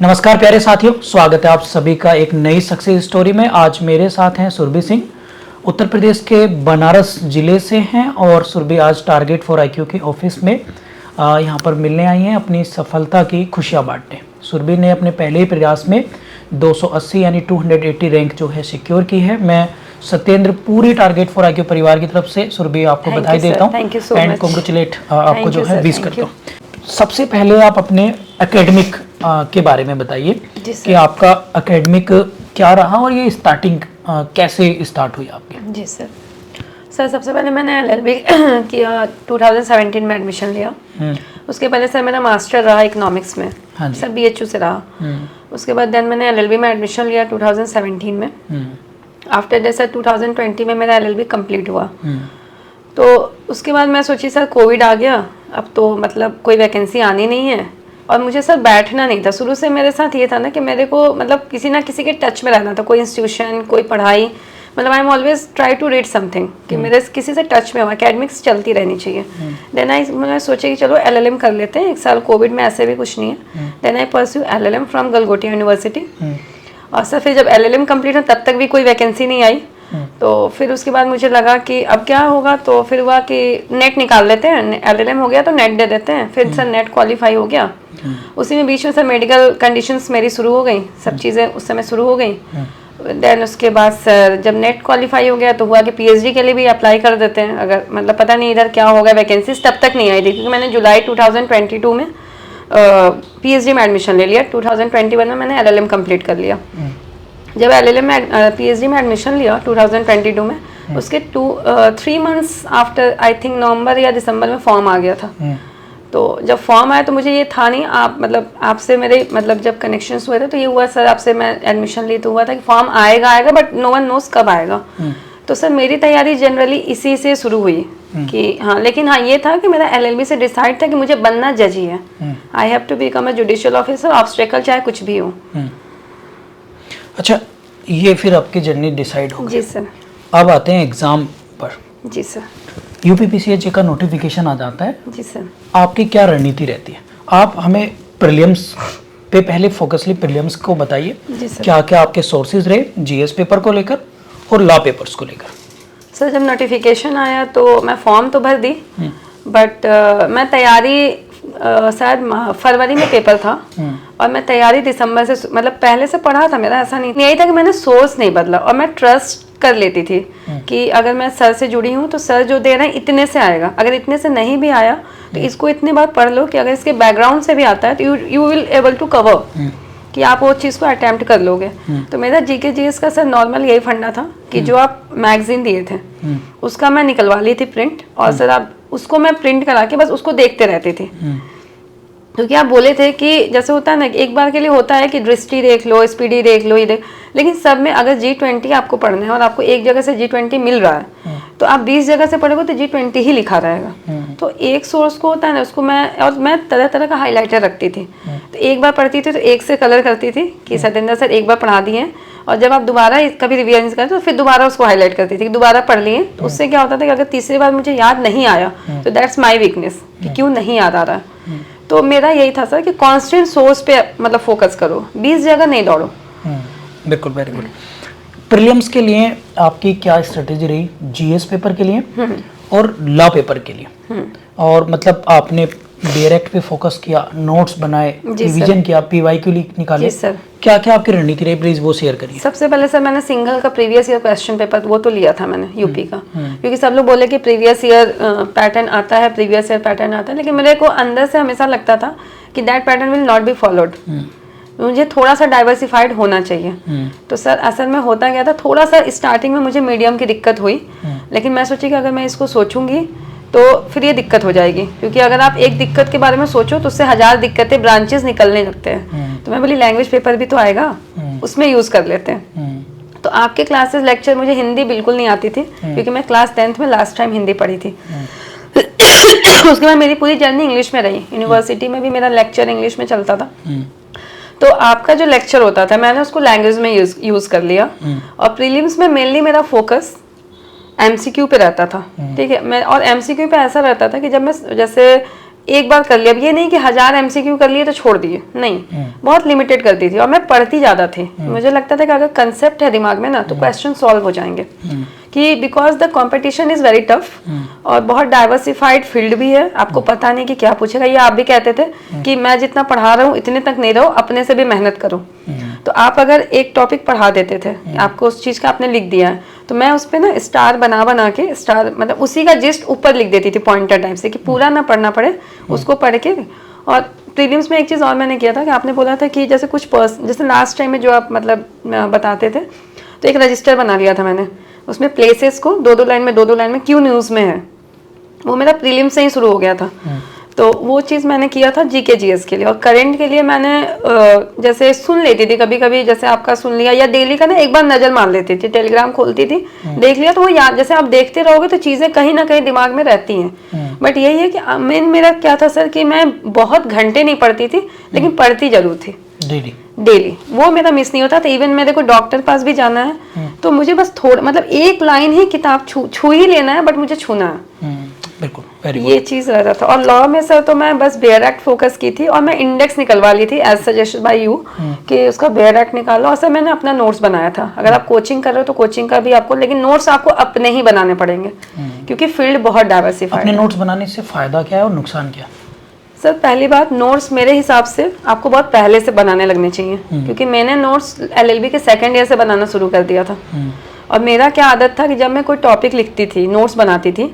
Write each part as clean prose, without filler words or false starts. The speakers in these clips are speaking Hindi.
नमस्कार प्यारे साथियों, स्वागत है आप सभी का एक नई सक्सेस स्टोरी में। आज मेरे साथ हैं सुरभि सिंह, उत्तर प्रदेश के बनारस जिले से हैं और सुरभि आज टारगेट फॉर IQ के ऑफिस में यहाँ पर मिलने आई हैं अपनी सफलता की खुशियाँ बांटने। सुरभि ने अपने पहले ही प्रयास में 280 यानी 280 रैंक जो है सिक्योर की है। मैं सत्येंद्र पूरी टारगेट फॉर IQ परिवार की तरफ से सुरभि आपको बधाई देता हूँ एंड कॉन्ग्रेचुलेट आपको जो है विश करता हूँ। सबसे पहले आप अपने एकेडमिक के बारे में बताइए कि आपका एकेडमिक क्या रहा और ये स्टार्टिंग कैसे स्टार्ट हुई आपकी। जी सर सबसे पहले मैंने LLB किया 2017 में एडमिशन लिया। उसके पहले सर मेरा मास्टर रहा इकोनॉमिक्स में। हाँ सर BHU से रहा। उसके बाद देन मैंने LLB में एडमिशन लिया 2017 में। आफ्टर दैट सर 2020 में मेरा LLB कंप्लीट हुआ। तो उसके बाद मैं सोची सर कोविड आ गया, अब तो मतलब कोई वैकेंसी आनी नहीं है और मुझे सर बैठना नहीं था। शुरू से मेरे साथ ये था ना कि मेरे को मतलब किसी ना किसी के टच में रहना था, कोई इंस्टीट्यूशन कोई पढ़ाई, मतलब I am always try to read something कि मेरे किसी से टच में हो, एकेडमिक्स चलती रहनी चाहिए। देन मैं सोचा कि चलो LLM कर लेते हैं, एक साल कोविड में ऐसे भी कुछ नहीं है। Then I pursue LLM from Galgotia university. और सर फिर जब LLM कंप्लीट हो तब तक भी कोई वैकेंसी नहीं आई। तो फिर उसके बाद मुझे लगा कि अब क्या होगा, तो फिर हुआ कि नेट निकाल लेते हैं, LLM हो गया तो नेट दे देते हैं। फिर सर नेट क्वालिफाई हो गया। उसी में बीच में सर मेडिकल कंडीशंस मेरी शुरू हो गई, सब चीज़ें उस समय शुरू हो गई। देन उसके बाद सर जब नेट क्वालिफाई हो गया तो हुआ कि PhD के लिए भी अप्लाई कर देते हैं, अगर मतलब पता नहीं इधर क्या होगा, वैकेंसीज तब तक नहीं आई थी क्योंकि मैंने जुलाई 2022 में PhD में एडमिशन ले लिया। 2021 में मैंने LLM कंप्लीट कर लिया। जब LLM में PhD में एडमिशन लिया 2022 में, उसके 3 months after I think November या दिसंबर में फॉर्म आ गया था। तो जब फॉर्म आया तो मुझे ये था नहीं, आप मतलब आपसे मेरे मतलब जब कनेक्शंस हुए थे तो ये हुआ सर आपसे मैं एडमिशन ली तो हुआ था कि फॉर्म आएगा बट नो वन नोस कब आएगा। तो सर मेरी तैयारी जनरली इसी से शुरू हुई कि हाँ, लेकिन हाँ ये था कि मेरा LLB से डिसाइड था कि मुझे बनना जज ही है। I have to become a judicial officer, obstacle चाहे कुछ भी हो। अच्छा, ये फिर आपकी जर्नी डिसाइड हो गई। जी सर। अब आते हैं एग्जाम पर। जी सर। UPPCH का नोटिफिकेशन आ जाता है। जी सर। आपकी क्या रणनीति रहती है? आप हमें प्रीलिम्स पे पहले फोकसली प्रीलिम्स को बताइए, क्या क्या आपके सोर्सेज रहे GS पेपर को लेकर और लॉ पेपर्स को लेकर। सर जब नोटिफिकेशन आया तो मैं फॉर्म तो भर दी बट मैं तैयारी शायद फरवरी में पेपर था और मैं तैयारी दिसंबर से मतलब पहले से पढ़ा था, मेरा ऐसा नहीं यही था कि मैंने सोर्स नहीं बदला और मैं ट्रस्ट कर लेती थी कि अगर मैं सर से जुड़ी हूँ तो सर जो दे रहे हैं इतने से आएगा, अगर इतने से नहीं भी आया तो इसको इतनी बार पढ़ लो कि अगर इसके बैकग्राउंड से भी आता है तो you will able to cover कि आप वो चीज़ को अटेम्प्ट कर लोगे। तो मेरा GK GS का सर नॉर्मल यही फंडा था कि जो आप मैगजीन दिए थे उसका मैं निकलवा ली थी प्रिंट और सर आप उसको मैं प्रिंट करा के बस उसको देखते रहती थी। क्योंकि आप बोले थे कि जैसे होता है ना, एक बार के लिए होता है कि दृष्टि देख लो, स्पीडी देख लो, ये देख, लेकिन सब में अगर G20 आपको पढ़ना है और आपको एक जगह से G20 मिल रहा है तो आप 20 जगह से पढ़ोगे तो G20 ही लिखा रहेगा। तो एक सोर्स को होता है ना, उसको मैं तरह तरह का हाईलाइटर रखती थी। तो एक बार पढ़ती थी तो एक से कलर करती थी कि सत्येंद्र सर एक बार पढ़ा दिए, और जब आप दोबारा कभी रिवीजन करते तो फिर दोबारा उसको हाईलाइट करती थी कि दोबारा पढ़ लिए। तो उससे क्या होता था कि अगर तीसरी बार मुझे याद नहीं आया तो दैट्स माई वीकनेस कि क्यों नहीं याद आ रहा है। तो मेरा यही था सर कि कांस्टेंट सोर्स पे मतलब फोकस करो, 20 जगह नहीं दौड़ो। बिल्कुल, वेरी गुड। प्रीलिम्स के लिए आपकी क्या स्ट्रेटेजी रही GS पेपर के लिए और लॉ पेपर के लिए? और मतलब आपने डायरेक्ट पे फोकस किया, नोट्स बनाए, रिवीजन किया, PYQ निकाले, क्या क्या आपकी रणनीति रही, प्लीज वो शेयर करिए। सबसे पहले सर मैंने सिंगल का प्रीवियस ईयर क्वेश्चन पेपर वो तो लिया था मैंने UP का, क्योंकि सब लोग बोले कि प्रीवियस ईयर पैटर्न आता है, प्रीवियस ईयर पैटर्न आता है, लेकिन मेरे को अंदर से हमेशा लगता था कि that pattern will not be followed, मुझे थोड़ा सा डाइवर्सिफाइड होना चाहिए। तो सर असल में होता क्या था, थोड़ा सा स्टार्टिंग में मुझे मीडियम की दिक्कत हुई, लेकिन मैं सोची कि अगर मैं इसको सोचूंगी तो फिर ये दिक्कत हो जाएगी, क्योंकि अगर आप एक दिक्कत के बारे में सोचो तो उससे 1000 दिक्कतें ब्रांचेस निकलने लगते हैं। तो मैं बोली लैंग्वेज पेपर भी तो आएगा, उसमें यूज कर लेते हैं। तो आपके क्लासेस लेक्चर, मुझे हिंदी बिल्कुल नहीं आती थी क्योंकि मैं क्लास 10th में लास्ट टाइम हिंदी पढ़ी थी। उसके बाद मेरी पूरी जर्नी इंग्लिश में रही, यूनिवर्सिटी में भी मेरा लेक्चर इंग्लिश में चलता था। तो आपका जो लेक्चर होता था मैंने उसको लैंग्वेज में यूज कर लिया, और प्रीलिम्स में मेनली मेरा फोकस MCQ पे रहता था। ठीक है, मैं और MCQ पे ऐसा रहता था कि जब मैं जैसे एक बार कर लिया। अब ये नहीं कि 1000 MCQ कर लिए तो छोड़ दिए, नहीं, बहुत लिमिटेड करती थी। और मैं पढ़ती ज़्यादा थी, मुझे लगता था कि अगर कंसेप्ट है दिमाग में ना तो क्वेश्चन सॉल्व हो जाएंगे, कि because the competition is very tough और बहुत डाइवर्सिफाइड फील्ड भी है, आपको पता नहीं कि क्या पूछेगा। ये आप भी कहते थे कि मैं जितना पढ़ा रहा हूँ इतने तक नहीं रहो, अपने से भी मेहनत करो। तो आप अगर एक टॉपिक पढ़ा देते थे, आपको उस चीज़ का आपने लिख दिया है, तो मैं उस पर ना स्टार बना के, स्टार मतलब उसी का जिस्ट ऊपर लिख देती थी पॉइंटर टाइप से, कि पूरा ना पढ़ना पड़े, उसको पढ़ के। और प्रीलिम्स में एक चीज़ और मैंने किया था कि आपने बोला था कि जैसे कुछ जैसे लास्ट टाइम में जो आप मतलब बताते थे, तो एक रजिस्टर बना लिया था मैंने, उसमें प्लेसेस को 2-2 लाइन में 2-2 लाइन में क्यों न्यूज़ में है, वो मेरा प्रीलिम से ही शुरू हो गया था। तो वो चीज़ मैंने किया था जीके जीएस के लिए। और करंट के लिए मैंने जैसे सुन लेती थी कभी कभी, जैसे आपका सुन लिया, या डेली का ना एक बार नज़र मार लेती थी, टेलीग्राम खोलती थी, देख लिया, तो वो याद, जैसे आप देखते रहोगे तो चीज़ें कहीं ना कहीं दिमाग में रहती हैं। बट यही है कि मेरा क्या था सर, कि मैं बहुत घंटे नहीं पढ़ती थी, लेकिन पढ़ती जरूर थी डेली, वो मेरा मिस नहीं होता था। इवन मेरे को डॉक्टर पास भी जाना है तो मुझे बस थोड़ा मतलब एक लाइन ही किताब छू ही लेना है, बट मुझे छूना है। बिल्कुल, ये चीज रहता था। और लॉ में सर तो मैं बस बेयर एक्ट फोकस की थी, और मैं इंडेक्स निकलवा ली थी एज सजेस्टेड बाय यू, कि उसका बेयर एक्ट निकालो। और सर मैंने अपना नोट्स बनाया था, अगर आप कोचिंग कर रहे हो तो कोचिंग का भी आपको, लेकिन नोट्स आपको अपने ही बनाने पड़ेंगे, क्योंकि फील्ड बहुत डाइवर्सिफाइड है। अपने नोट्स बनाने से फायदा क्या है और नुकसान क्या? सर पहली बात, नोट्स मेरे हिसाब से आपको बहुत पहले से बनाने लगने चाहिए, क्योंकि मैंने नोट्स LLB के सेकेंड ईयर से बनाना शुरू कर दिया था। और मेरा क्या आदत था कि जब मैं कोई टॉपिक लिखती थी, नोट्स बनाती थी,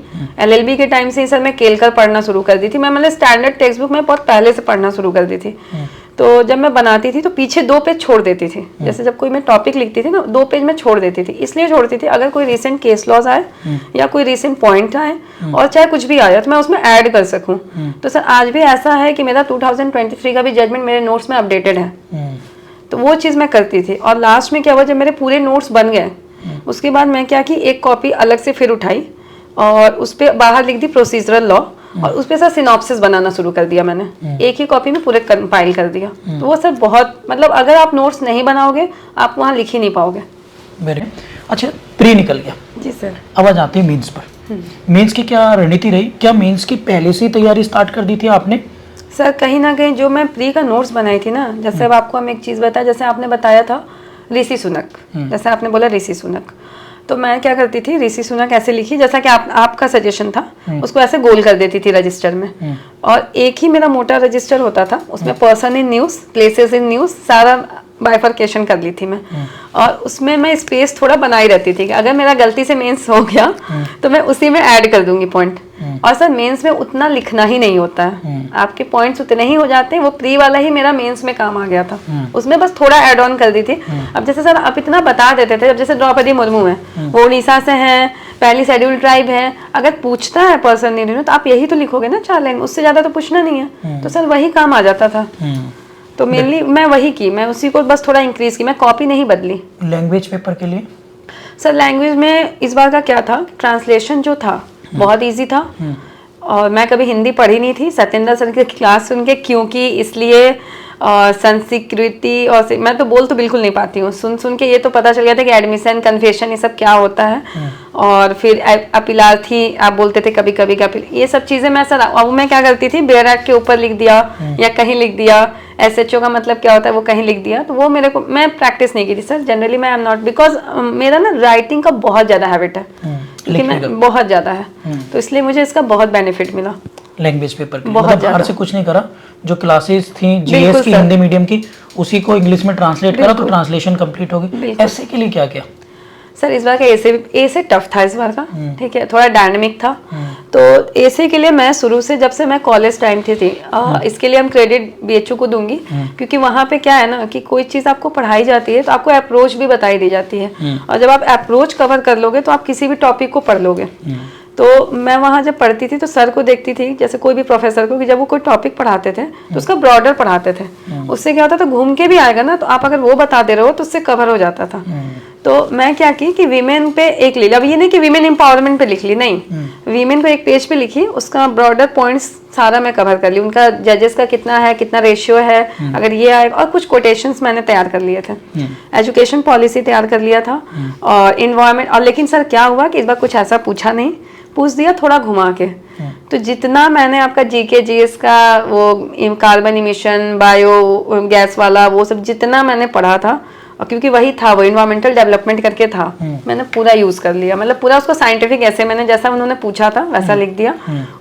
LLB के टाइम से ही सर मैं केलकर पढ़ना शुरू कर दी थी। मैं मतलब स्टैंडर्ड टेक्स्ट बुक में बहुत पहले से पढ़ना शुरू कर दी थी। तो जब मैं बनाती थी तो पीछे 2 पेज छोड़ देती थी, जैसे जब कोई मैं टॉपिक लिखती थी ना, 2 पेज में छोड़ देती थी। इसलिए छोड़ती थी, अगर कोई रिसेंट केस लॉज आए या कोई रिसेंट पॉइंट आए, और चाहे कुछ भी आए, तो मैं उसमें ऐड कर सकूं। तो सर आज भी ऐसा है कि मेरा 2023 का भी जजमेंट मेरे नोट्स में अपडेटेड है, तो वो चीज़ मैं करती थी। और लास्ट में क्या हुआ, जब मेरे पूरे नोट्स बन गए, उसके बाद मैं क्या की, एक कॉपी अलग से फिर उठाई और उस पर बाहर लिख दी प्रोसीजरल लॉ, और उस पे सर सिनॉप्सिस बनाना शुरू कर दिया मैंने, एक ही कॉपी में पूरे कंपाइल कर दिया। तो वो सर बहुत, मतलब अगर आप नोट्स नहीं बनाओगे आप वहाँ लिख ही नहीं पाओगे। वेरी अच्छा, प्री निकल गया जी सर, अब आ जाते हैं मेंस पर। मेंस की क्या रणनीति रही? क्या मेंस की पहले से ही तैयारी स्टार्ट कर दी थी आपने? सर कहीं ना कहीं जो मैं प्री का नोट्स बनाई थी ना, जैसे अब आपको हम एक चीज़ बताया, जैसे आपने बताया था ऋषि सुनक, जैसे आपने बोला ऋषि सुनक, तो मैं क्या करती थी, ऋषि सुनक ऐसे लिखी, जैसा कि आपका सजेशन था, उसको ऐसे गोल कर देती थी रजिस्टर में। और एक ही मेरा मोटा रजिस्टर होता था, उसमें person in news, places in news, सारा बाइफर्केशन कर ली थी मैं। और उसमें मैं स्पेस थोड़ा बनाई रहती थी कि अगर मेरा गलती से मेंस हो गया तो मैं उसी में ऐड कर दूंगी पॉइंट। और सर मेंस में उतना लिखना ही नहीं होता है, आपके पॉइंट्स उतने ही हो जाते हैं। वो प्री वाला ही मेरा मेंस में काम आ गया था, उसमें बस थोड़ा ऐड ऑन कर दी थी। अब जैसे सर आप इतना बता देते थे, अब जैसे द्रौपदी मुर्मू है, वो उड़ीसा से हैं, पहली शेड्यूल ट्राइब है, अगर पूछता है पर्सन नहीं तो आप यही तो लिखोगे ना 4 लाइन, उससे ज्यादा तो पूछना नहीं है। तो सर वही काम आ जाता था। तो मेनली मैं वही की, मैं उसी को बस थोड़ा इंक्रीज की, मैं कॉपी नहीं बदली। लैंग्वेज पेपर के लिए सर लैंग्वेज में इस बार का क्या था, ट्रांसलेशन जो था बहुत इजी था, और मैं कभी हिंदी पढ़ी नहीं थी। सत्येंद्र सर की क्लास सुन के, क्योंकि इसलिए संस्कृति और मैं तो बोल तो बिल्कुल नहीं पाती हूँ, सुन के ये तो पता चल गया था कि एडमिशन, कन्फेशन, ये सब क्या होता है। और फिर अपीलार्थी आप बोलते थे कभी कभी, ये सब चीज़ें मैं सर, अब मैं क्या करती थी, बेयर एक्ट के ऊपर लिख दिया या कहीं लिख दिया, SHO का मतलब क्या होता है वो कहीं लिख दिया। तो वो मेरे को, मैं प्रैक्टिस नहीं की थी सर, जनरली मैं एम नॉट, बिकॉज मेरा ना राइटिंग का बहुत ज़्यादा हैबिट है, क्योंकि मैं बहुत ज़्यादा है, तो इसलिए मुझे इसका बहुत बेनिफिट मिला। लैंग्वेज पेपर के मतलब बाहर से कुछ नहीं करा, जो क्लासेस थी GS की हिंदी मीडियम की, उसी को इंग्लिश में ट्रांसलेट करा, तो ट्रांसलेशन कंप्लीट हो गई। ऐसे के लिए क्या किया? सर इस बार का ऐसे टफ था इस बार का, ठीक है, थोड़ा डायनामिक था। तो ऐसे के लिए मैं शुरू से, जब से मैं कॉलेज टाइम थी इसके लिए हम क्रेडिट BHU को दूंगी, क्योंकि वहाँ पे क्या है ना कि कोई चीज़ आपको पढ़ाई जाती है तो आपको अप्रोच भी बताई दी जाती है, और जब आप अप्रोच कवर कर लोगे तो आप किसी भी टॉपिक को पढ़ लोगे। तो मैं वहाँ जब पढ़ती थी तो सर को देखती थी, जैसे कोई भी प्रोफेसर को, कि जब वो कोई टॉपिक पढ़ाते थे तो उसका ब्रॉडर पढ़ाते थे, उससे क्या होता था, घूम के भी आएगा ना, तो आप अगर वो बता दे रहे हो तो उससे कवर हो जाता था। तो मैं क्या की कि वीमेन पे एक ले लिया, अब ये नहीं कि वीमेन एम्पावरमेंट पे लिख ली, नहीं, वीमेन को एक पेज पे लिखी, उसका ब्रॉडर पॉइंट्स सारा मैं कवर कर ली, उनका जजेस का कितना है, कितना रेशियो है, अगर ये आएगा, और कुछ कोटेशंस मैंने तैयार कर लिए थे, एजुकेशन पॉलिसी तैयार कर लिया था, और इन्वायरमेंट। और लेकिन सर क्या हुआ कि इस बार कुछ ऐसा पूछा नहीं, पूछ दिया थोड़ा घुमा के, तो जितना मैंने आपका जीके जीएस का वो कार्बन इमिशन, बायो गैस वाला वो सब जितना मैंने पढ़ा था, और क्योंकि वही था, वो इन्वायरमेंटल डेवलपमेंट करके था, मैंने पूरा यूज कर लिया, मतलब पूरा उसको साइंटिफिक ऐसे मैंने जैसा उन्होंने पूछा था वैसा लिख दिया।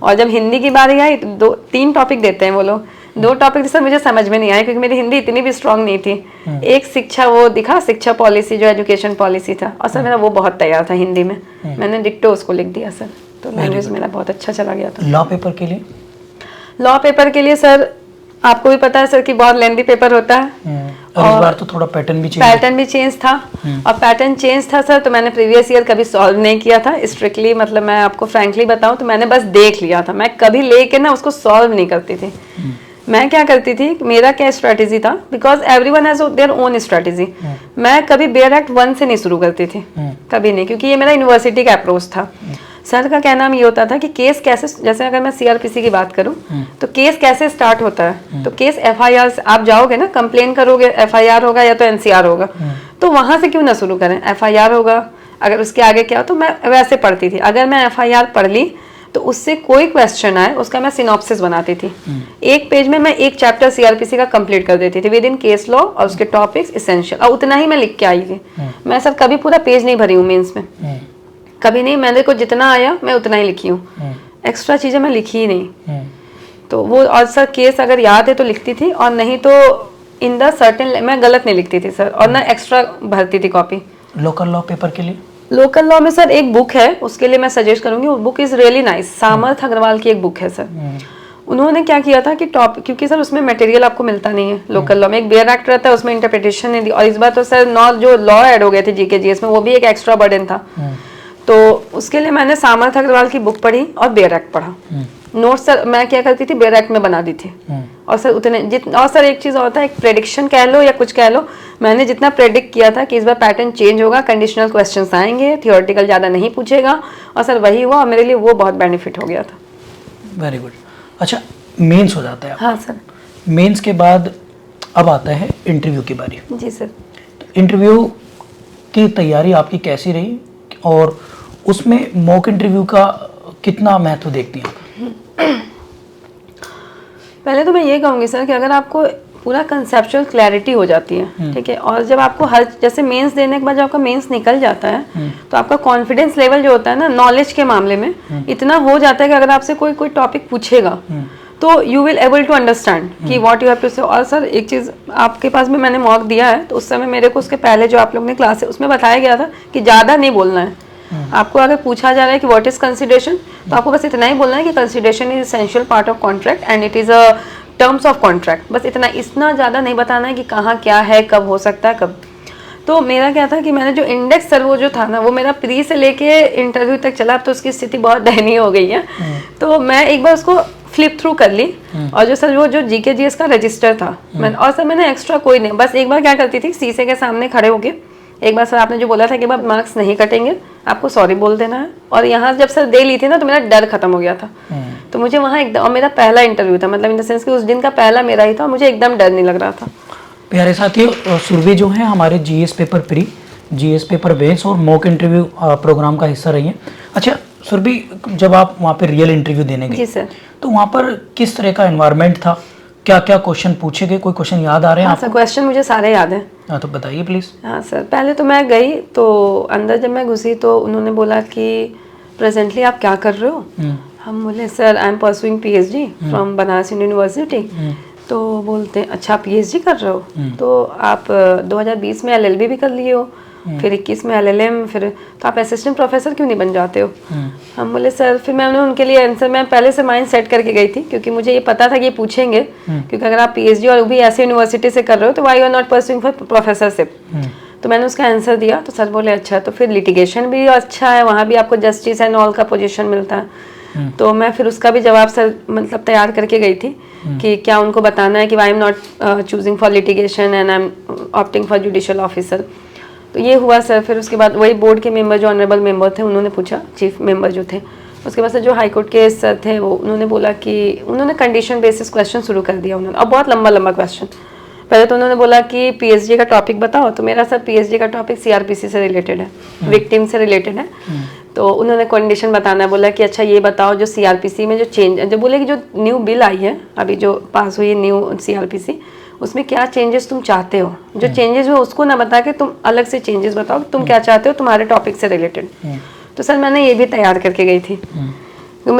और जब हिंदी की बारी आई तो 3 टॉपिक देते हैं वो लोग, 2 टॉपिक सर मुझे समझ में नहीं आया क्योंकि मेरी हिंदी इतनी भी स्ट्रांग नहीं थी। एक शिक्षा वो दिखा, शिक्षा पॉलिसी जो एजुकेशन पॉलिसी था, और सर मेरा वो बहुत तैयार था हिंदी में, मैंने डिक्टो उसको लिख दिया सर, तो लैंग्वेज मेरा बहुत अच्छा चला गया था। लॉ पेपर के लिए? लॉ पेपर के लिए सर आपको भी पता है सर कि बहुत लेंथी पेपर होता है, और इस बार तो थोड़ा पैटर्न भी चेंज था। और पैटर्न चेंज था सर, तो मैंने प्रीवियस ईयर कभी सॉल्व नहीं किया था स्ट्रिक्टली, मतलब मैं आपको फ्रैंकली बताऊं तो मैंने बस देख लिया था, मैं कभी लेके ना उसको सॉल्व नहीं करती थी। मैं क्या करती थी, मेरा क्या स्ट्रेटेजी था, because everyone has their own strategy, मैं कभी बेयर एक्ट 1 से नहीं शुरू करती थी, कभी नहीं, क्योंकि ये मेरा यूनिवर्सिटी का अप्रोच था। सर का कहना ये होता था कि केस कैसे, जैसे अगर मैं सीआरपीसी की बात करूं तो केस कैसे स्टार्ट होता है, तो केस एफआईआर से आप जाओगे ना, कंप्लेन करोगे, एफआईआर होगा या तो एनसीआर होगा, तो वहां से क्यों ना शुरू करें, एफआईआर होगा, अगर उसके आगे क्या हो, तो मैं वैसे पढ़ती थी। अगर मैं एफआईआर पढ़ ली तो उससे कोई क्वेश्चन आए उसका मैं सिनॉप्सिस बनाती थी, 1 पेज में मैं 1 चैप्टर सीआरपीसी का कंप्लीट कर देती थी विद इन केस लॉ और उसके टॉपिक्स इसेंशियल, और उतना ही मैं लिख के आई थी। मैं सर कभी पूरा पेज नहीं भरी हूँ मेंस में, कभी नहीं, मैंने को जितना आया मैं उतना ही लिखी हूँ, एक्स्ट्रा चीजें मैं लिखी ही नहीं। तो वो, और सर केस अगर याद है तो लिखती थी, और नहीं तो इन द सर्टेन मैं गलत नहीं लिखती थी सर, और ना एक्स्ट्रा भरती थी कॉपी। लोकल लॉ पेपर के लिए? लोकल लॉ में सर एक बुक है, उसके लिए मैं सजेस्ट करूंगी, वो बुक इज रियली नाइस, सामर्थ अग्रवाल की एक बुक है सर। उन्होंने क्या किया था कि क्योंकि सर उसमें मटेरियल आपको मिलता नहीं है लोकल लॉ में, एक बेयर एक्ट रहता है उसमें इंटरप्रिटेशन नहीं दी, और इस बार तो सर जो लॉ ऐड हो गए थे जीके जीएस में, वो भी एक एक्स्ट्रा बर्डन था। तो उसके लिए मैंने सामर्थ अग्रवाल की बुक पढ़ी और बेयर एक्ट पढ़ा। नोट्स सर मैं क्या करती थी, बेयर एक्ट में बना दी थी, और सर उतने और सर एक चीज होता है, एक प्रेडिक्शन कह लो या कुछ कह लो, मैंने जितना प्रेडिक्ट किया था कि इस बार पैटर्न चेंज होगा, कंडीशनल क्वेश्चंस आएंगे, थियोरेटिकल ज्यादा नहीं पूछेगा, और सर वही हुआ, और मेरे लिए वो बहुत बेनिफिट हो गया था। Very good. अच्छा, मेंस हो जाता है? हाँ सर। मेंस के बाद अब आता है इंटरव्यू की बारी। जी सर। तो इंटरव्यू की तैयारी आपकी कैसी रही, और उसमें मॉक इंटरव्यू का कितना महत्व देखती हैं? पहले तो मैं ये कहूँगी सर कि अगर आपको पूरा कंसेप्चुअल क्लैरिटी हो जाती है, ठीक है, और जब आपको हर, जैसे मेंस देने के बाद जब आपका मेंस निकल जाता है तो आपका कॉन्फिडेंस लेवल जो होता है ना, नॉलेज के मामले में इतना हो जाता है कि अगर आपसे कोई टॉपिक पूछेगा तो you will able to understand कि what you have to say. और सर एक चीज़ आपके पास में मैंने मॉक दिया है, तो उस समय मेरे को उसके पहले जो आप लोग ने क्लास है उसमें बताया गया था कि ज़्यादा नहीं बोलना है। आपको अगर पूछा जा रहा है कि व्हाट इज कंसिडरेशन, तो आपको बस इतना ही बोलना है कि consideration is essential part of contract and it is a terms of contract, बस इतना ज़्यादा नहीं बताना है कि कहाँ क्या है, कब हो सकता है, कब। तो मेरा क्या था कि मैंने जो इंडेक्स सर वो जो था ना, वो मेरा प्री से लेके इंटरव्यू तक चला, तो उसकी स्थिति बहुत दयनीय हो गई है। तो मैं एक बार उसको फ्लिप थ्रू कर ली, और जो सर वो जो जीके जीएस का रजिस्टर था, और सर मैंने एक्स्ट्रा कोई नहीं, बस एक बार क्या करती थी, शीशे के सामने खड़े होके एक बार सर आपने जो बोला था कि बार मार्क्स नहीं कटेंगे, आपको सॉरी बोल देना है, और यहाँ जब सर दे ली थी ना तो मेरा डर खत्म हो गया था। तो मुझे वहाँ एकदम, और मेरा पहला इंटरव्यू था, मतलब इन द सेंस कि उस दिन का पहला मेरा ही था, मुझे एकदम डर नहीं लग रहा था। प्यारे साथियों, सुरभि जो है हमारे GS paper pre, GS paper base और मॉक इंटरव्यू प्रोग्राम का हिस्सा रही है। अच्छा सुरभि, जब आप वहाँ पे रियल इंटरव्यू देने गए, जी सर, तो वहाँ पर किस तरह का एनवायरनमेंट था, क्या क्या क्वेश्चन पूछे गए, कोई क्वेश्चन याद आ रहे हैं? हाँ सर, क्वेश्चन मुझे सारे याद हैं। हाँ तो बताइए प्लीज़। हाँ सर, पहले तो मैं गई, तो अंदर जब मैं घुसी तो उन्होंने बोला कि प्रेजेंटली आप क्या कर रहे हो? हम बोले sir I am pursuing PhD from Banaras Hindu university. तो बोलते हैं अच्छा पीएचडी कर रहे हो, तो आप 2020 में एलएलबी भी कर लिए हो, फिर 21 में एलएलएम, फिर तो आप असिस्टेंट प्रोफेसर क्यों नहीं बन जाते हो? हम बोले सर, फिर मैंने उनके लिए आंसर, मैं पहले से माइंड सेट करके गई थी, क्योंकि मुझे ये पता था कि ये पूछेंगे, क्योंकि अगर आप पीएचडी और वो भी ऐसे यूनिवर्सिटी से कर रहे हो तो why you are not pursuing for professorship. तो मैंने उसका आंसर दिया, तो सर बोले अच्छा, तो फिर लिटिगेशन भी अच्छा है, वहाँ भी आपको जस्टिस एंड ऑल का पोजीशन मिलता है। तो मैं फिर उसका भी जवाब सर मतलब तैयार करके गई थी कि क्या उनको बताना है कि I am not choosing for litigation and I am opting for judicial officer. तो ये हुआ सर। फिर उसके बाद वही बोर्ड के मेंबर जो ऑनरेबल मेंबर थे उन्होंने पूछा, चीफ मेंबर जो थे, उसके बाद सर जो हाई कोर्ट के सर थे वो उन्होंने बोला कि उन्होंने कंडीशन बेसिस क्वेश्चन शुरू कर दिया उन्होंने, और बहुत लंबा लंबा क्वेश्चन। पहले तो उन्होंने बोला कि पीएचडी का टॉपिक बताओ, तो मेरा सर पीएचडी का टॉपिक सीआरपीसी से रिलेटेड है, विक्टिम से रिलेटेड है। तो उन्होंने कंडीशन बताना बोला कि अच्छा ये बताओ जो सीआरपीसी में जो चेंज, जो बोले कि जो न्यू बिल आई है अभी जो पास हुई है न्यू सीआरपीसी, उसमें क्या चेंजेस तुम चाहते हो, जो चेंजेस हो उसको ना बता के तुम अलग से चेंजेस बताओ, तुम क्या चाहते हो तुम्हारे टॉपिक से रिलेटेड। तो सर मैंने ये भी तैयार करके गई थी। तो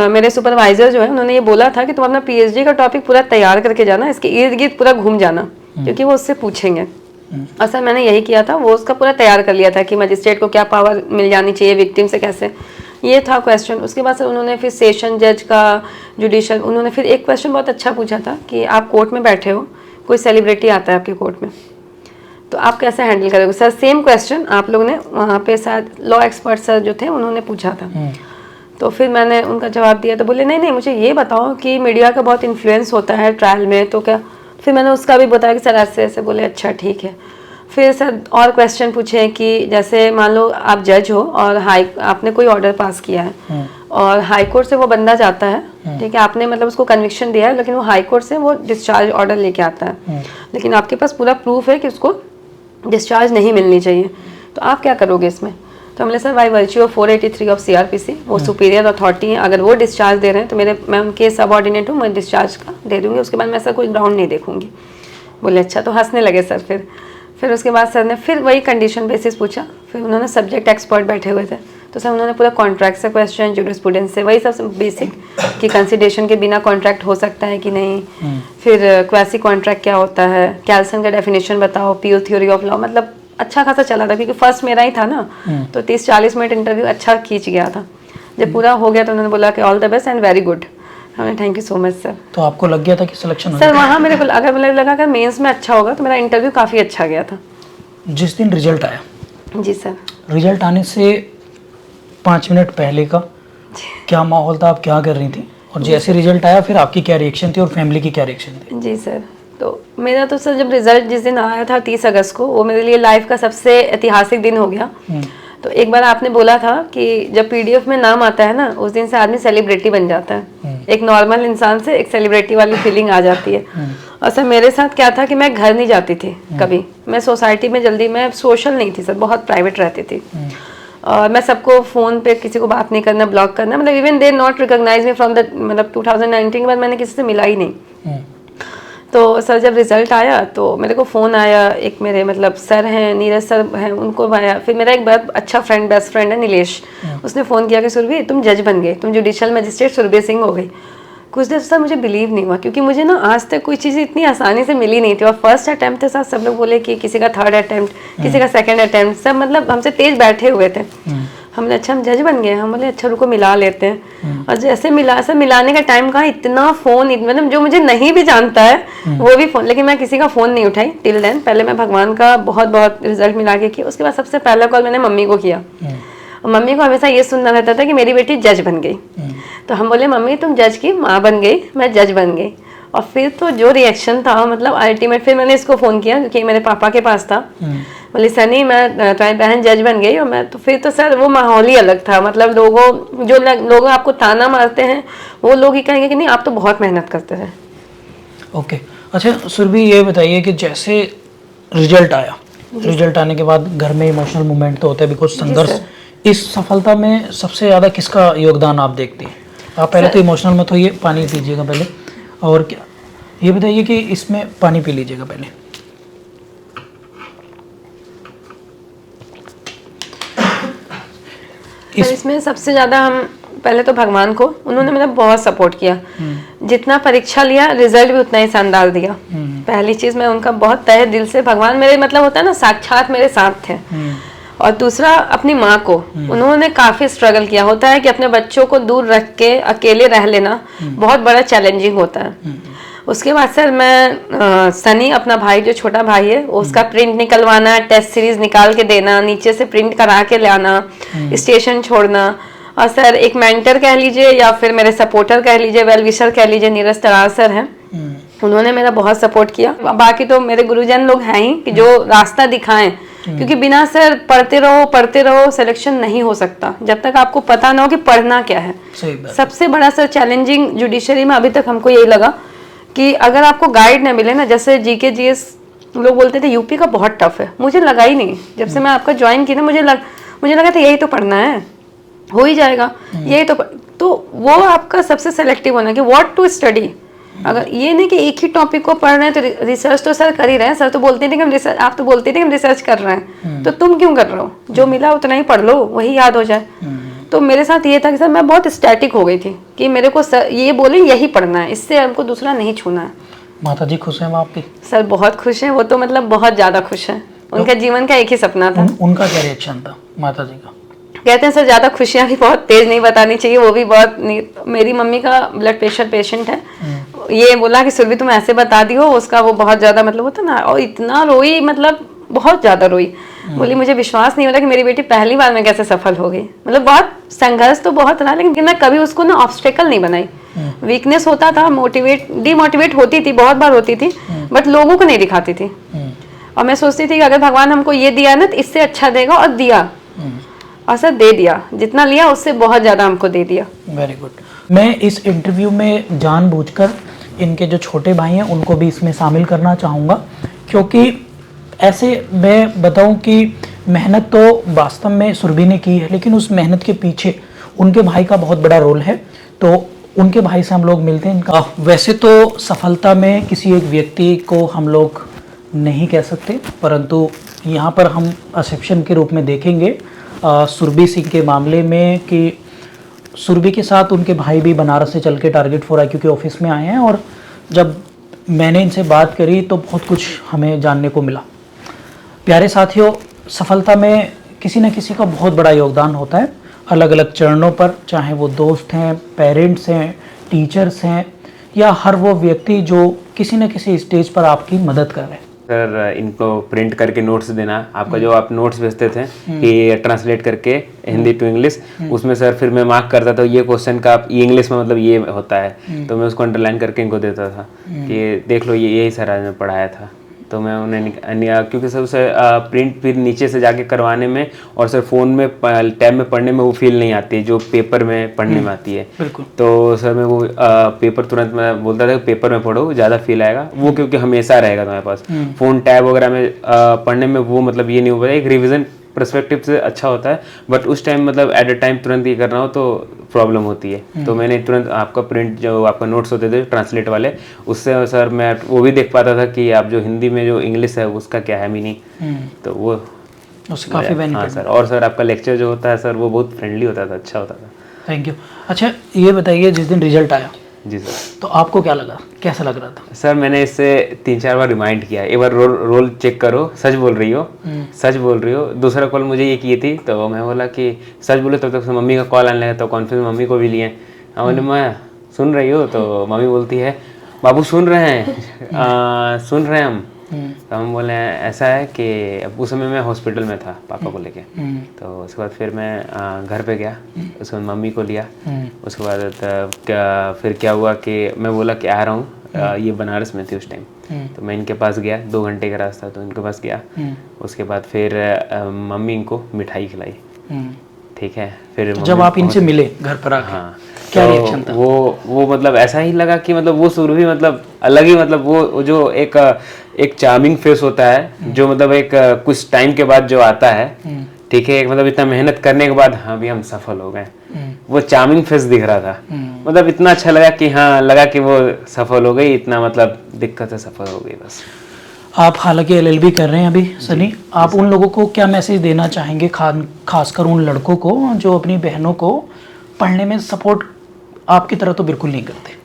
मेरे सुपरवाइजर जो है उन्होंने ये बोला था कि तुम अपना पीएचडी का टॉपिक पूरा तैयार करके जाना, इसके इर्द गिर्द पूरा घूम जाना, क्योंकि वो उससे पूछेंगे। और सर मैंने यही किया था, वो उसका पूरा तैयार कर लिया था कि मजिस्ट्रेट को क्या पावर मिल जानी चाहिए, विक्टिम से कैसे, ये था क्वेश्चन। उसके बाद सर उन्होंने फिर सेशन जज का, जुडिशल, उन्होंने फिर एक क्वेश्चन बहुत अच्छा पूछा था कि आप कोर्ट में बैठे हो, कोई सेलिब्रिटी आता है आपके कोर्ट में, तो आप कैसे हैंडल करोगे। सर सेम क्वेश्चन आप लोग ने वहाँ पे शायद लॉ एक्सपर्ट सर जो थे उन्होंने पूछा था। तो फिर मैंने उनका जवाब दिया, तो बोले नहीं नहीं मुझे ये बताओ कि मीडिया का बहुत इन्फ्लुएंस होता है ट्रायल में, तो क्या, फिर मैंने उसका भी बताया कि सर ऐसे ऐसे, बोले अच्छा ठीक है। फिर सर और क्वेश्चन पूछे कि जैसे मान लो आप जज हो और आपने कोई ऑर्डर पास किया है और हाई कोर्ट से वो बंदा जाता है, ठीक है, आपने मतलब उसको कन्विक्शन दिया है, लेकिन वो हाई कोर्ट से वो डिस्चार्ज ऑर्डर लेके आता है, लेकिन आपके पास पूरा प्रूफ है कि उसको डिस्चार्ज नहीं मिलनी चाहिए, तो आप क्या करोगे इसमें। तो हमने sir by virtue of 483 of CrPC, वो सुपीरियर अथॉरिटी है, अगर वो डिस्चार्ज दे रहे हैं तो मैं उनके सबऑर्डिनेट हूँ, मैं डिस्चार्ज का दे दूँगी, उसके बाद मैं ऐसा कोई ग्राउंड नहीं देखूंगी। बोले अच्छा, तो हंसने लगे सर। फिर उसके बाद सर ने फिर वही कंडीशन बेसिस पूछा, फिर उन्होंने सब्जेक्ट एक्सपर्ट बैठे हुए थे, तो सर उन्होंने पूरा कॉन्ट्रैक्ट से क्वेश्चन, जूरिस्प्रूडेंस से, वही सब बेसिक कि कंसिडरेशन के बिना कॉन्ट्रैक्ट हो सकता है कि नहीं, फिर क्वासी कॉन्ट्रैक्ट क्या होता है, कैल्सन का डेफिनेशन बताओ, प्योर थ्योरी ऑफ लॉ, मतलब अच्छा खासा चला था क्योंकि फर्स्ट मेरा ही था ना, तो 30-40 मिनट इंटरव्यू अच्छा खींच गया था। जब पूरा हो गया तो उन्होंने बोला कि all the best and very good. हमने thank you so much sir. तो आपको लग गया था कि सिलेक्शन हो सर वहाँ मेरे को अगर मुझे लगा अगर मेंस में अच्छा होगा तो मेरा इंटरव्यू काफ़ी अच्छा गया था। जिस दिन रिजल्ट आया, जी सर, रिजल्ट आने से 5 मिनट पहले का क्या माहौल था, आप क्या कर रही थी, और जैसे रिजल्ट आया फिर आपकी क्या रिएक्शन थी और फैमिली की क्या रिएक्शन थी। जी सर, तो मेरा तो सर जब रिजल्ट जिस दिन आया था 30 अगस्त को, वो मेरे लिए लाइफ का सबसे ऐतिहासिक दिन हो गया। तो एक बार आपने बोला था कि जब पीडीएफ में नाम आता है ना, उस दिन से आदमी सेलिब्रिटी बन जाता है, एक नॉर्मल इंसान से एक सेलिब्रिटी वाली फीलिंग आ जाती है। और सर मेरे साथ क्या था कि मैं घर नहीं जाती थी कभी, मैं सोसाइटी में जल्दी, मैं सोशल नहीं थी सर, बहुत प्राइवेट रहती थी, और मैं सबको फ़ोन पे किसी को बात नहीं करना, ब्लॉक करना, मतलब even they not recognise me from the, मतलब 2019 के बाद मैंने किसी से मिला ही नहीं। तो सर जब रिजल्ट आया तो मेरे को फ़ोन आया, एक मेरे मतलब सर हैं, नीरज सर हैं, उनको आया, फिर मेरा एक बहुत अच्छा फ्रेंड, बेस्ट फ्रेंड है नीलेश, उसने फ़ोन किया कि सुरभि तुम जज बन गई, तुम जुडिशियल मजिस्ट्रेट सुरभि सिंह हो गई। कुछ देर सर मुझे बिलीव नहीं हुआ, क्योंकि मुझे ना आज तक कोई चीज़ इतनी आसानी से मिली नहीं थी, और फर्स्ट अटैम्प्ट के साथ सब लोग बोले कि किसी का थर्ड अटैम्प्ट, किसी का सेकंड अटैम्प्ट, सब मतलब हमसे तेज बैठे हुए थे। हमने अच्छा हम जज बन गए, हम बोले अच्छा रुको मिला लेते हैं, और जैसे मिला, सर मिलाने का टाइम कहाँ, इतना फ़ोन, मतलब जो मुझे नहीं भी जानता है वो भी फ़ोन, लेकिन मैं किसी का फ़ोन नहीं उठाई टिल देन। पहले मैं भगवान का बहुत बहुत रिजल्ट मिला के किया, उसके बाद सबसे पहला कॉल मैंने मम्मी को किया, और मम्मी को हमेशा ये सुनना रहता था कि मेरी बेटी जज बन गई। तो हम बोले मम्मी तुम जज की माँ बन गई, मैं जज बन गई। और फिर तो जो रिएक्शन था मतलब अल्टीमेट, फिर मैंने इसको फ़ोन किया क्योंकि मेरे पापा के पास था, बोले सनी मैं तुम्हारी बहन जज बन गई, और मैं तो फिर तो सर वो माहौल ही अलग था, मतलब लोगों जो लोग आपको ताना मारते हैं वो लोग ही कहेंगे कि नहीं आप तो बहुत मेहनत करते हैं। ओके अच्छा सुरभि, ये बताइए कि जैसे रिजल्ट आया, रिजल्ट आने के बाद घर में इमोशनल मूवमेंट तो होता है, बिकॉज संघर्ष, इस सफलता में सबसे ज़्यादा किसका योगदान आप देखती हैं। आप पहले तो इमोशनल मत होइए, पानी पीजिएगा पहले, और क्या ये बताइए कि इसमें पानी पी लीजिएगा पहले। इसमें सबसे ज़्यादा हम पहले तो भगवान को, उन्होंने मतलब बहुत सपोर्ट किया, जितना परीक्षा लिया रिजल्ट भी उतना ही शानदार दिया। पहली चीज़ मैं उनका बहुत तहे दिल से, भगवान मेरे मतलब होता है ना साक्षात मेरे साथ थे। और दूसरा अपनी माँ को, उन्होंने काफ़ी स्ट्रगल किया, होता है कि अपने बच्चों को दूर रख के अकेले रह लेना बहुत बड़ा चैलेंजिंग होता है। उसके बाद सर मैं सनी अपना भाई जो छोटा भाई है उसका प्रिंट निकलवाना, टेस्ट सीरीज निकाल के देना, नीचे से प्रिंट करा के लाना, स्टेशन छोड़ना, और सर एक मेंटर कह लीजिए या फिर मेरे सपोर्टर कह लीजिए, वेल विशर कह लीजिए, नीरज तरार सर हैं, उन्होंने मेरा बहुत सपोर्ट किया। बाकी तो मेरे गुरुजन लोग हैं ही कि जो रास्ता दिखाएं, क्योंकि बिना सर पढ़ते रहो सिलेक्शन नहीं हो सकता जब तक आपको पता ना हो कि पढ़ना क्या है। सबसे बड़ा सर चैलेंजिंग जुडिशरी में अभी तक हमको यही लगा कि अगर आपको गाइड ना मिले ना, जैसे जीके जीएस लोग बोलते थे यूपी का बहुत टफ है, मुझे लगा ही नहीं, जब से मैं आपका ज्वाइन की ना मुझे लगा था यही तो पढ़ना है, हो ही जाएगा। यही तो वो आपका सबसे सेलेक्टिव होना कि व्हाट टू स्टडी। अगर ये नहीं कि एक ही टॉपिक को पढ़ रहे हैं तो रिसर्च तो सर कर ही रहे हैं, सर तो बोलते थे कि हम रिसर्च, आप तो बोलते थे कि हम रिसर्च कर रहे हैं, तो तुम क्यों कर रहे हो? जो मिला उतना ही पढ़ लो, वही याद हो जाए। तो मेरे साथ ये था कि सर मैं बहुत स्टैटिक हो गई थी कि मेरे को सर ये बोले यही पढ़ना है, इससे हमको दूसरा नहीं छूना है। माता जी खुश हैं आपकी? सर बहुत खुश हैं, वो तो मतलब बहुत ज़्यादा खुश हैं। उनका जीवन का एक ही सपना था। उनका क्या रिएक्शन था माता जी का? कहते हैं सर ज़्यादा खुशियाँ भी बहुत तेज नहीं बतानी चाहिए, वो भी बहुत नहीं। मेरी मम्मी का ब्लड प्रेशर पेशेंट है, ये बोला कि सुरभि तुम ऐसे बता दी हो, उसका वो बहुत ज़्यादा मतलब होता ना, और इतना रोई, मतलब बहुत ज़्यादा रोई। बोली मुझे विश्वास नहीं हो रहा कि मेरी बेटी पहली बार में कैसे सफल हो गई। मतलब बहुत संघर्ष तो बहुत रहा, लेकिन मैं कभी उसको ना ऑब्स्टेकल नहीं बनाई। वीकनेस होता था, डिमोटिवेट होती थी, बहुत बार होती थी, बट लोगों को नहीं दिखाती थी। और मैं सोचती थी कि अगर भगवान हमको ये दिया ना तो इससे अच्छा देगा, और दिया, और सर दे दिया, जितना लिया उससे बहुत ज़्यादा हमको दे दिया। Very good. मैं इस इंटरव्यू में जानबूझकर इनके जो छोटे भाई हैं उनको भी इसमें शामिल करना चाहूँगा, क्योंकि ऐसे मैं बताऊं कि मेहनत तो वास्तव में सुरभि ने की है, लेकिन उस मेहनत के पीछे उनके भाई का बहुत बड़ा रोल है। तो उनके भाई से हम लोग मिलते हैं। इनका वैसे तो सफलता में किसी एक व्यक्ति को हम लोग नहीं कह सकते, परंतु यहाँ पर हम एक्सेप्शन के रूप में देखेंगे सुरभि सिंह के मामले में कि सुरभि के साथ उनके भाई भी बनारस से चल के टारगेट फॉर IQ के ऑफिस में आए हैं, और जब मैंने इनसे बात करी तो बहुत कुछ हमें जानने को मिला। प्यारे साथियों, सफलता में किसी न किसी का बहुत बड़ा योगदान होता है अलग अलग चरणों पर, चाहे वो दोस्त हैं, पेरेंट्स हैं, टीचर्स हैं, या हर वो व्यक्ति जो किसी न किसी स्टेज पर आपकी मदद कर रहे हैं। सर इनको प्रिंट करके नोट्स देना, आपका जो आप नोट्स भेजते थे कि ट्रांसलेट करके हिंदी टू इंग्लिश, उसमें सर फिर मैं मार्क करता था ये क्वेश्चन का आप ये इंग्लिश में मतलब ये होता है, तो मैं उसको अंडरलाइन करके इनको देता था कि देख लो ये यही सर आज मैं पढ़ाया था। तो मैं उन्हें क्योंकि सर उसे प्रिंट फिर नीचे से जाके करवाने में और सर फ़ोन में टैब में पढ़ने में वो फील नहीं आती है जो पेपर में पढ़ने में आती है। तो सर मैं वो पेपर तुरंत मैं बोलता था कि पेपर में पढ़ो ज़्यादा फील आएगा वो, क्योंकि हमेशा रहेगा तुम्हारे पास। फ़ोन टैब वगैरह में पढ़ने में वो मतलब ये नहीं हो पाएगा, एक रिविज़न पर्सपेक्टिव से अच्छा होता है, बट उस टाइम मतलब एट अ टाइम तुरंत ये करना हो तो प्रॉब्लम होती है। तो मैंने तुरंत आपका प्रिंट जो आपका नोट्स होते थे ट्रांसलेट वाले, उससे सर मैं वो भी देख पाता था कि आप जो हिंदी में जो इंग्लिश है उसका क्या है मीनिंग, तो वो उससे काफ़ी बेनिफिट। हाँ सर, और सर आपका लेक्चर जो होता है सर वो बहुत फ्रेंडली होता था, अच्छा होता था। Thank you. अच्छा ये बताइए, जिस दिन रिजल्ट आया जी सर, तो आपको क्या लगा, कैसा लग रहा था? सर मैंने इससे 3-4 बार रिमाइंड किया, एक बार रोल चेक करो, सच बोल रही हो, सच बोल रही हो। दूसरा कॉल मुझे ये की थी तो मैं बोला कि सच बोले, तब तक मम्मी का कॉल आने लगा, तो कॉन्फ्रेंस मम्मी को भी लिए। बोले मैं सुन रही हो, तो मम्मी बोलती है बाबू सुन रहे हैं सुन रहे हैं हम। तो हम बोले ऐसा है कि अब उस समय मैं हॉस्पिटल में था पापा को लेके, तो उसके बाद फिर मैं घर पे गया, उसके बाद मम्मी को लिया। उसके बाद फिर क्या हुआ कि मैं बोला कि आ रहा हूँ, ये बनारस में थी उस टाइम, तो मैं इनके पास गया, 2 घंटे का रास्ता, तो इनके पास गया। उसके बाद फिर मम्मी इनको मिठाई खिलाई, ठीक है। फिर तो जब आप इनसे मिले घर पर आके, हाँ, क्या तो रिएक्शन था? वो मतलब ऐसा ही लगा कि मतलब वो सुरभि मतलब अलग ही, मतलब वो जो एक चार्मिंग फेस होता है जो मतलब एक कुछ टाइम के बाद जो आता है, ठीक है, मतलब इतना मेहनत करने के बाद हाँ भी हम सफल हो गए, वो चार्मिंग फेस दिख रहा था। मतलब इतना अच्छा लगा कि हाँ लगा कि वो सफल हो गई, इतना मतलब दिक्कत से सफल हो गई बस। आप हालांकि LLB कर रहे हैं अभी सनी, आप उन लोगों को क्या मैसेज देना चाहेंगे, खासकर उन लड़कों को जो अपनी बहनों को पढ़ने में सपोर्ट आपकी तरह तो बिल्कुल नहीं करते,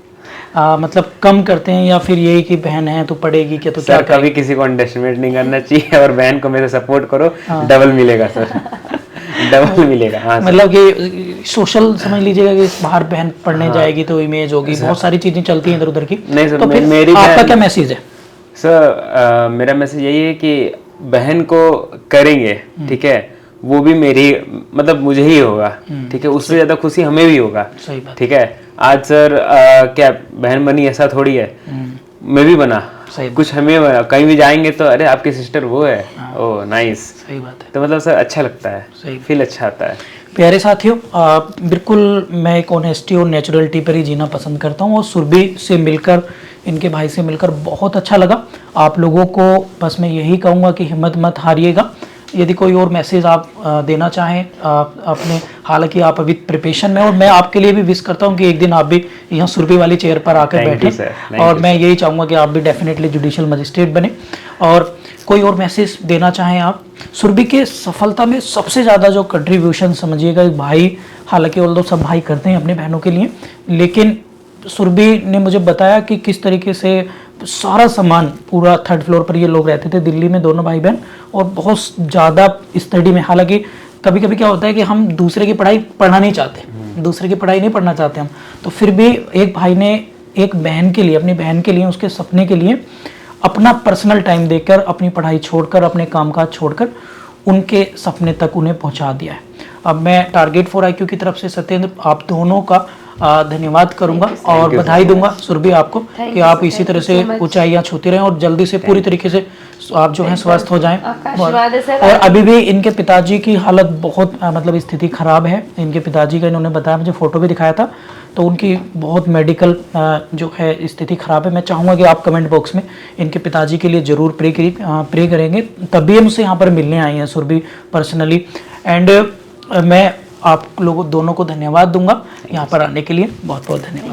मतलब कम करते हैं, या फिर यही कि बहन है तो पढ़ेगी क्या, तो क्या सर कभी किसी को अंडरएस्टिमेट नहीं करना चाहिए, और बहन को मेरे सपोर्ट करो, डबल मिलेगा सर, डबल मिलेगा। हाँ मतलब कि सोशल समझ लीजिएगा कि बाहर बहन पढ़ने जाएगी तो इमेज होगी, बहुत सारी चीजें चलती हैं इधर उधर की। नहीं सर, तो फिर मेरी आपका क्या मैसेज है? सर मेरा मैसेज यही है कि बहन को करेंगे, ठीक है, वो भी मेरी मतलब मुझे ही होगा, ठीक है, उससे ज्यादा खुशी हमें भी होगा, सही बात, ठीक है। आज सर क्या बहन बनी ऐसा थोड़ी है, मैं भी बना, कुछ हमें बना, कहीं भी जाएंगे तो अरे आपकी सिस्टर वो है, ओ नाइस, सही बात है। तो मतलब सर अच्छा लगता है, फील अच्छा आता है। प्यारे साथियों, बिल्कुल मैं एक ऑनेस्टी और नेचुरलिटी पर ही जीना पसंद करता हूँ, और सुरभि से मिलकर, इनके भाई से मिलकर बहुत अच्छा लगा। आप लोगों को बस मैं यही कहूँगा कि हिम्मत मत हारिएगा, यदि कोई और मैसेज आप देना चाहें अपने, हालांकि आप अभी प्रिपरेशन में, और मैं आपके लिए भी विश करता हूं कि एक दिन आप भी यहाँ सुरभि वाली चेयर पर आकर बैठे, और मैं यही चाहूँगा कि आप भी डेफिनेटली जुडिशियल मजिस्ट्रेट बने। और कोई और मैसेज देना चाहें आप? सुरभि के सफलता में सबसे ज़्यादा जो कंट्रीब्यूशन समझिएगा, एक भाई, हालांकि वो सब भाई करते हैं अपने बहनों के लिए, लेकिन सुरभि ने मुझे बताया कि किस तरीके से सारा सामान, पूरा 3rd फ्लोर पर ये लोग रहते थे दिल्ली में, दोनों भाई बहन, और बहुत ज़्यादा स्टडी में, हालांकि कभी कभी क्या होता है कि हम दूसरे की पढ़ाई पढ़ना नहीं चाहते, दूसरे की पढ़ाई नहीं पढ़ना चाहते हम, तो फिर भी एक भाई ने एक बहन के लिए, अपनी बहन के लिए, उसके सपने के लिए अपना पर्सनल टाइम देकर, अपनी पढ़ाई छोड़कर, अपने कामकाज छोड़कर उनके सपने तक उन्हें पहुंचा दिया है। अब मैं टारगेट फॉर IQ की तरफ से सत्येंद्र आप दोनों का धन्यवाद करूंगा और बधाई दूंगा सुरभि आपको कि आप इसी तरह से ऊंचाइयां छूते रहें और जल्दी से पूरी तरीके से आप जो हैं स्वस्थ हो जाएं। और अभी भी इनके पिताजी की हालत बहुत मतलब स्थिति खराब है। इनके पिताजी का इन्होंने बताया, मुझे फोटो भी दिखाया था, तो उनकी बहुत मेडिकल जो है स्थिति खराब है। मैं चाहूँगा कि आप कमेंट बॉक्स में इनके पिताजी के लिए ज़रूर प्रे करेंगे। तभी हम उसे यहाँ पर मिलने आए हैं सुरभि पर्सनली, एंड मैं आप लोगों दोनों को धन्यवाद दूंगा यहाँ पर आने के लिए। बहुत बहुत धन्यवाद।